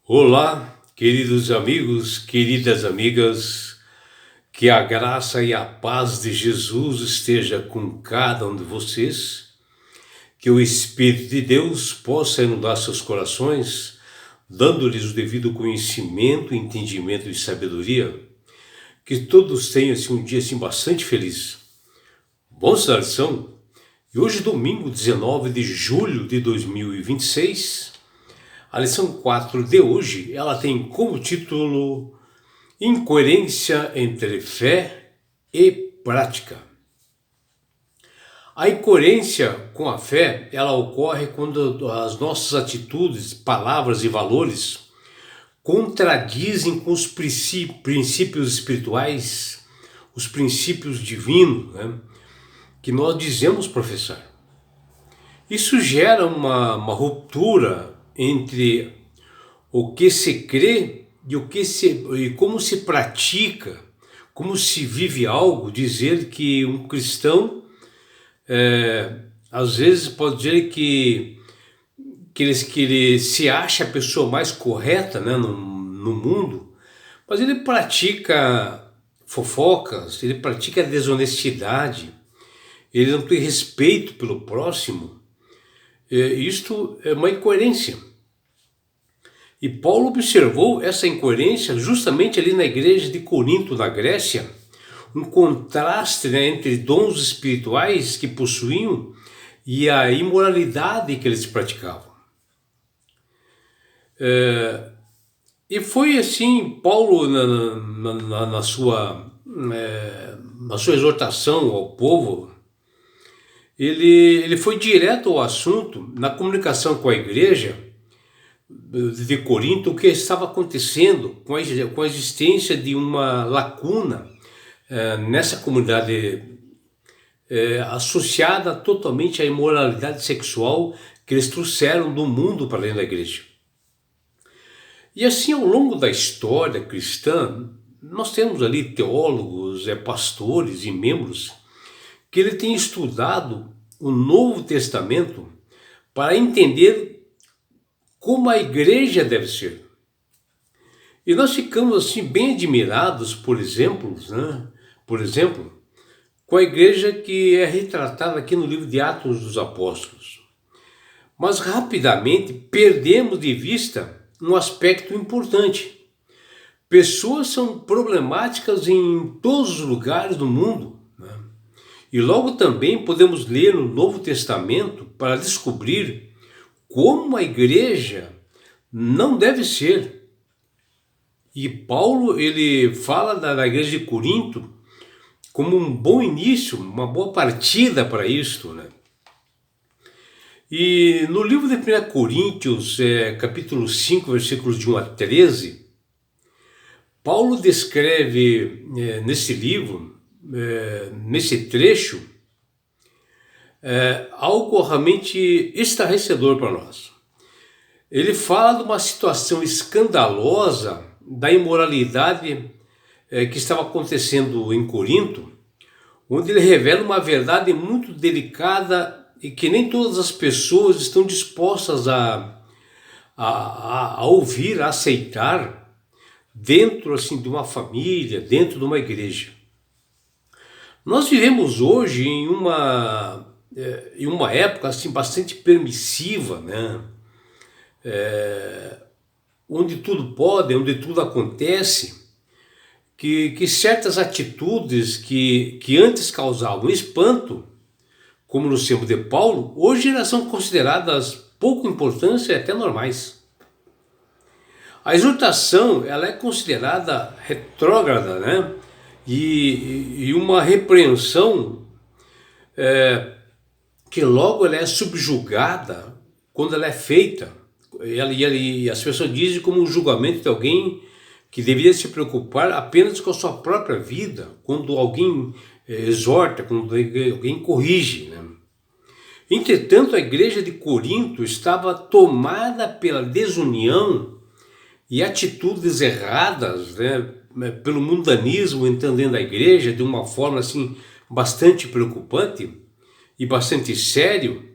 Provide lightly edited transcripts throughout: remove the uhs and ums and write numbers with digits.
Olá, queridos amigos, queridas amigas, que a graça e a paz de Jesus esteja com cada um de vocês, que o Espírito de Deus possa inundar seus corações, dando-lhes o devido conhecimento, entendimento e sabedoria, que todos tenham um dia bastante feliz. Vamos à lição? E hoje, domingo 19 de julho de 2026, a lição 4 de hoje, ela tem como título Incoerência entre fé e prática. A incoerência com a fé, ela ocorre quando as nossas atitudes, palavras e valores contradizem com os princípios espirituais, os princípios divinos, que nós dizemos professar. Isso gera uma ruptura entre o que se crê e como se pratica, como se vive algo. Dizer que um cristão, às vezes pode dizer que ele se acha a pessoa mais correta, no mundo, mas ele pratica fofocas, ele pratica desonestidade, ele não tem respeito pelo próximo. Isto é uma incoerência. E Paulo observou essa incoerência justamente ali na igreja de Corinto, na Grécia, um contraste, entre dons espirituais que possuíam e a imoralidade que eles praticavam. E foi assim, Paulo, na sua exortação ao povo, ele foi direto ao assunto na comunicação com a igreja de Corinto, o que estava acontecendo com a existência de uma lacuna nessa comunidade associada totalmente à imoralidade sexual que eles trouxeram do mundo para dentro da igreja. E assim, ao longo da história cristã, nós temos ali teólogos, pastores e membros que ele tem estudado o Novo Testamento para entender como a igreja deve ser. E nós ficamos assim bem admirados, por exemplo, com a igreja que é retratada aqui no livro de Atos dos Apóstolos. Mas rapidamente perdemos de vista um aspecto importante. Pessoas são problemáticas em todos os lugares do mundo. E logo também podemos ler no Novo Testamento para descobrir como a igreja não deve ser. E Paulo, ele fala da igreja de Corinto como um bom início, uma boa partida para isto, E no livro de 1 Coríntios, capítulo 5, versículos de 1 a 13, Paulo descreve nesse livro, nesse trecho, algo realmente estarrecedor para nós. Ele fala de uma situação escandalosa da imoralidade que estava acontecendo em Corinto, onde ele revela uma verdade muito delicada e que nem todas as pessoas estão dispostas a ouvir, a aceitar, dentro assim de uma família, dentro de uma igreja. Nós vivemos hoje em uma época assim bastante permissiva, onde tudo pode, onde tudo acontece, que certas atitudes que antes causavam espanto, como no tempo de Paulo, hoje elas são consideradas pouco importância e até normais. A exortação, ela é considerada retrógrada, e uma repreensão que logo ela é subjugada quando ela é feita. E as pessoas dizem como um julgamento de alguém que deveria se preocupar apenas com a sua própria vida, quando alguém exorta, quando alguém corrige. Entretanto, a igreja de Corinto estava tomada pela desunião e atitudes erradas, pelo mundanismo entendendo a igreja de uma forma assim bastante preocupante e bastante sério,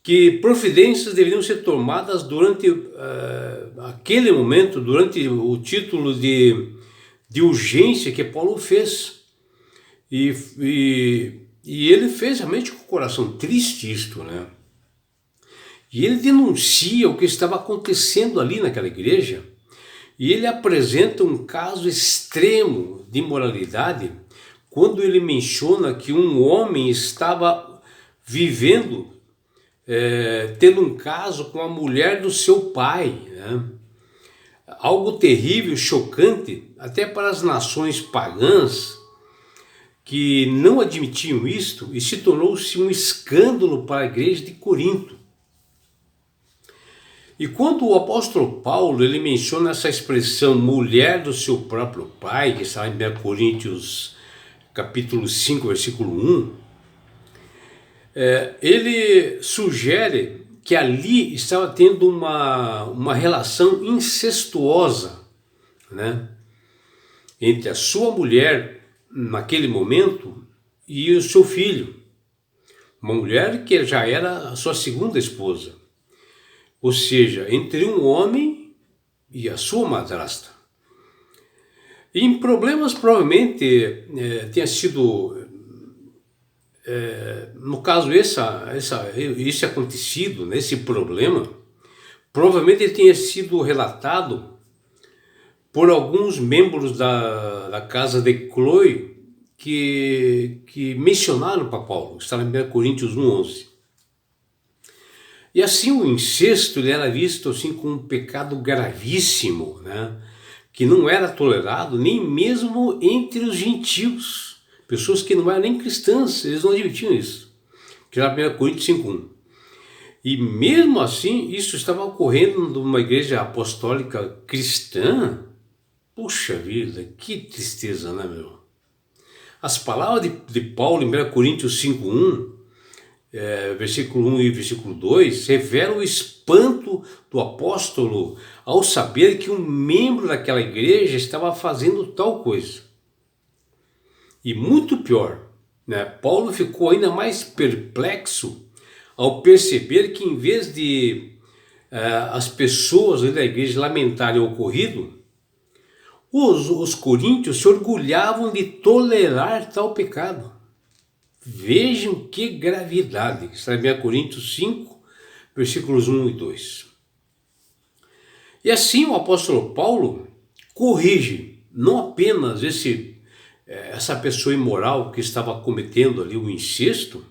que providências deveriam ser tomadas durante aquele momento, durante o título de urgência que Paulo fez. E ele fez realmente com o coração triste isto, né? E ele denuncia o que estava acontecendo ali naquela igreja, e ele apresenta um caso extremo de imoralidade quando ele menciona que um homem estava vivendo, tendo um caso com a mulher do seu pai, né? Algo terrível, chocante, até para as nações pagãs que não admitiam isto, e se tornou-se um escândalo para a igreja de Corinto. E quando o apóstolo Paulo ele menciona essa expressão mulher do seu próprio pai, que está em 1 Coríntios capítulo 5, versículo 1, ele sugere que ali estava tendo uma relação incestuosa, né, entre a sua mulher naquele momento e o seu filho, uma mulher que já era a sua segunda esposa. Ou seja, entre um homem e a sua madrasta. E em problemas provavelmente tenha sido, no caso isso acontecido, nesse problema, provavelmente ele tenha sido relatado por alguns membros da casa de Chloe que mencionaram para Paulo, está em 1 Coríntios 1:11. E assim o incesto ele era visto assim como um pecado gravíssimo, né? Que não era tolerado nem mesmo entre os gentios, pessoas que não eram nem cristãs, eles não admitiam isso, que era 1 Coríntios 5:1. E mesmo assim isso estava ocorrendo numa igreja apostólica cristã. Puxa vida, que tristeza, né, meu? As palavras de Paulo em 1 Coríntios 5:1, versículo 1 e versículo 2, revela o espanto do apóstolo ao saber que um membro daquela igreja estava fazendo tal coisa. E muito pior, né? Paulo ficou ainda mais perplexo ao perceber que em vez de as pessoas da igreja lamentarem o ocorrido, os coríntios se orgulhavam de tolerar tal pecado. Vejam que gravidade, está em 1 Coríntios 5, versículos 1 e 2. E assim o apóstolo Paulo corrige não apenas essa pessoa imoral que estava cometendo ali o incesto,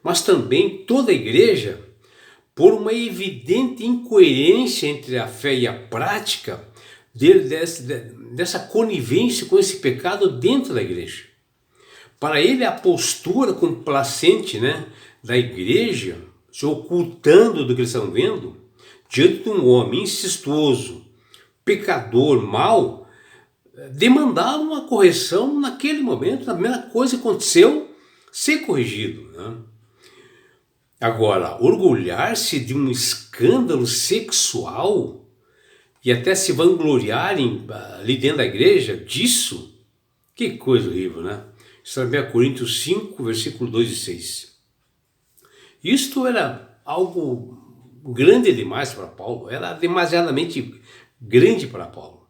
mas também toda a igreja, por uma evidente incoerência entre a fé e a prática dessa conivência com esse pecado dentro da igreja. Para ele, a postura complacente, né, da igreja, se ocultando do que eles estão vendo, diante de um homem incestuoso, pecador, mau, demandava uma correção naquele momento, a primeira coisa que aconteceu, ser corrigido, né? Agora, orgulhar-se de um escândalo sexual e até se vangloriarem ali dentro da igreja disso, que coisa horrível, né? Está em 1 Coríntios 5, versículo 2 e 6. Isto era algo grande demais para Paulo, era demasiadamente grande para Paulo.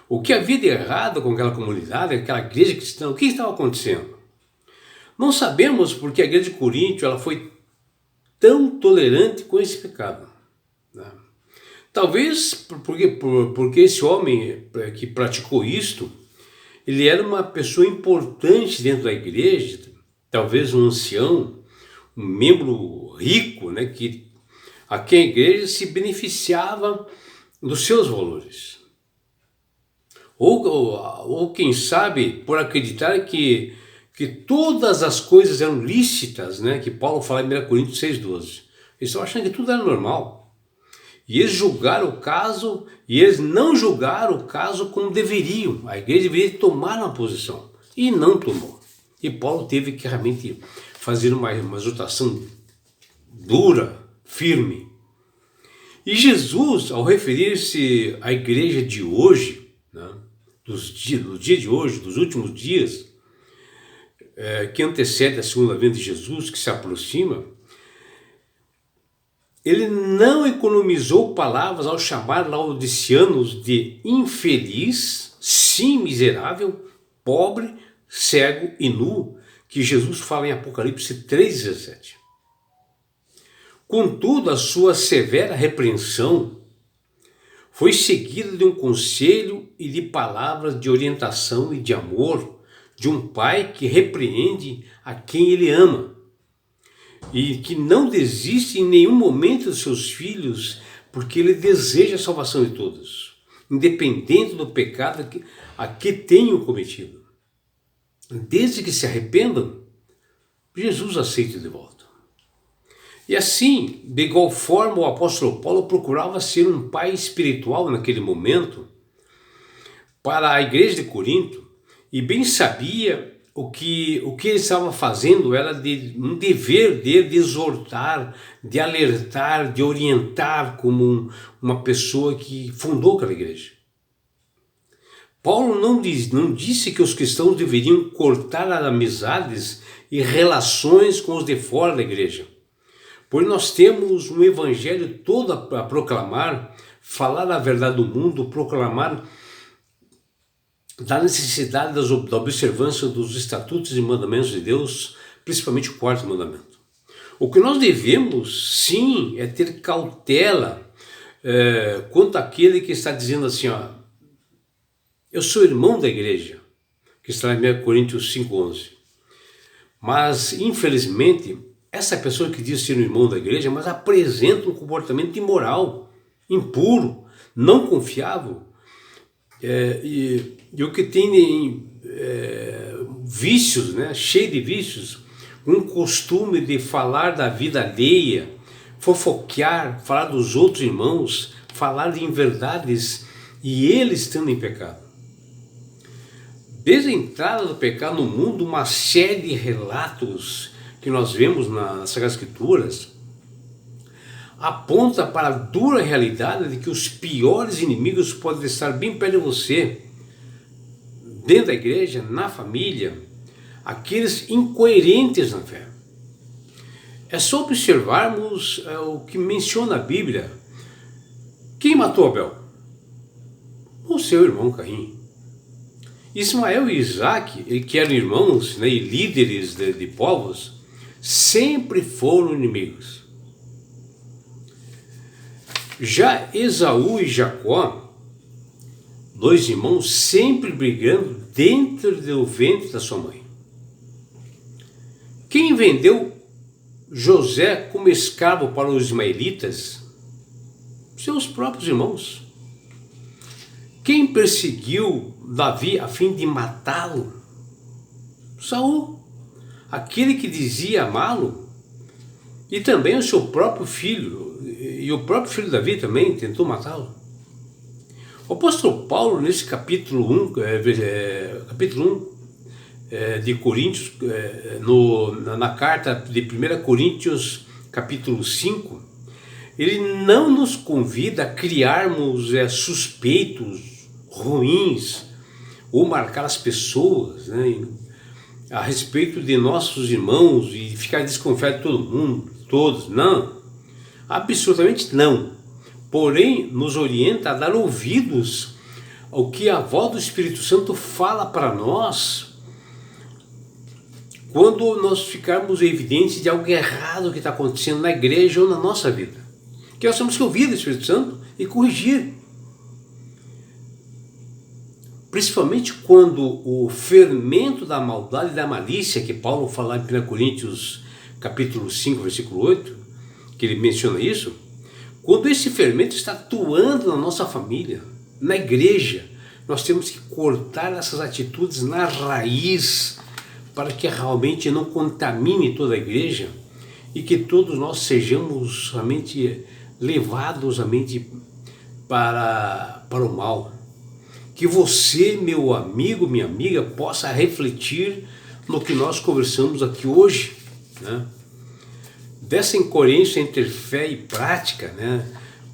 O que havia de errado com aquela comunidade, aquela igreja cristã, o que estava acontecendo? Não sabemos porque a igreja de Corinto ela foi tão tolerante com esse pecado, né? Talvez porque esse homem que praticou isto, ele era uma pessoa importante dentro da igreja, talvez um ancião, um membro rico, né, a quem a igreja se beneficiava dos seus valores. Ou quem sabe, por acreditar que todas as coisas eram lícitas, né, que Paulo fala em 1 Coríntios 6,12. Eles estavam achando que tudo era normal. E eles julgaram o caso, e eles não julgaram o caso como deveriam. A igreja deveria tomar uma posição, e não tomou. E Paulo teve que realmente fazer uma exortação dura, firme. E Jesus, ao referir-se à igreja de hoje, né, do dia de hoje, dos últimos dias, que antecede a segunda vinda de Jesus, que se aproxima, ele não economizou palavras ao chamar laodiceanos de infeliz, sim miserável, pobre, cego e nu, que Jesus fala em Apocalipse 3,17. Contudo, a sua severa repreensão foi seguida de um conselho e de palavras de orientação e de amor de um pai que repreende a quem ele ama e que não desiste em nenhum momento dos seus filhos, porque ele deseja a salvação de todos, independente do pecado a que tenham cometido. Desde que se arrependam, Jesus aceita de volta. E assim, de igual forma, o apóstolo Paulo procurava ser um pai espiritual naquele momento para a igreja de Corinto, e bem sabia o que ele estava fazendo era um dever dele de exortar, de alertar, de orientar como uma pessoa que fundou aquela igreja. Paulo não disse que os cristãos deveriam cortar as amizades e relações com os de fora da igreja, pois nós temos um evangelho todo a proclamar, falar a verdade do mundo, proclamar da necessidade da observância dos estatutos e mandamentos de Deus, principalmente o quarto mandamento. O que nós devemos, sim, é ter cautela quanto àquele que está dizendo assim, ó, eu sou irmão da igreja, que está em 1 Coríntios 5,11. Mas, infelizmente, essa pessoa que diz ser um irmão da igreja, mas apresenta um comportamento imoral, impuro, não confiável, e o que tem vícios, né, cheio de vícios, um costume de falar da vida alheia, fofoquear, falar dos outros irmãos, falar de inverdades e eles estando em pecado. Desde a entrada do pecado no mundo, uma série de relatos que nós vemos nas Sagradas Escrituras aponta para a dura realidade de que os piores inimigos podem estar bem perto de você, dentro da igreja, na família, aqueles incoerentes na fé. É só observarmos o que menciona a Bíblia. Quem matou Abel? O seu irmão Caim. Ismael e Isaac, que eram irmãos, né, e líderes de povos, sempre foram inimigos. Já Esaú e Jacó, dois irmãos, sempre brigando dentro do ventre da sua mãe. Quem vendeu José como escravo para os ismaelitas? Seus próprios irmãos. Quem perseguiu Davi a fim de matá-lo? Saul, aquele que dizia amá-lo, e também o seu próprio filho, e o próprio filho Davi também tentou matá-lo. O apóstolo Paulo, nesse capítulo 1, de Coríntios, na carta de 1 Coríntios, capítulo 5, ele não nos convida a criarmos suspeitos ruins ou marcar as pessoas, né, a respeito de nossos irmãos e ficar desconfiado de todo mundo, todos. Não, absolutamente não. Porém, nos orienta a dar ouvidos ao que a voz do Espírito Santo fala para nós quando nós ficarmos evidentes de algo errado que está acontecendo na igreja ou na nossa vida. Que nós temos que ouvir do Espírito Santo e corrigir. Principalmente quando o fermento da maldade e da malícia, que Paulo fala em 1 Coríntios capítulo 5, versículo 8, que ele menciona isso, quando esse fermento está atuando na nossa família, na igreja, nós temos que cortar essas atitudes na raiz, para que realmente não contamine toda a igreja e que todos nós sejamos realmente levados realmente para o mal. Que você, meu amigo, minha amiga, possa refletir no que nós conversamos aqui hoje, né? Dessa incoerência entre fé e prática, né?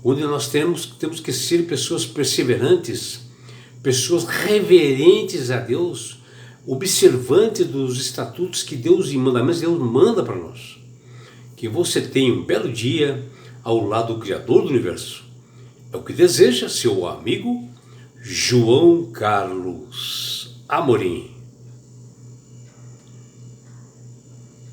Onde nós temos que ser pessoas perseverantes, pessoas reverentes a Deus, observantes dos estatutos que Deus e mandamentos Deus manda para nós. Que você tenha um belo dia, ao lado do Criador do Universo. É o que deseja seu amigo João Carlos Amorim.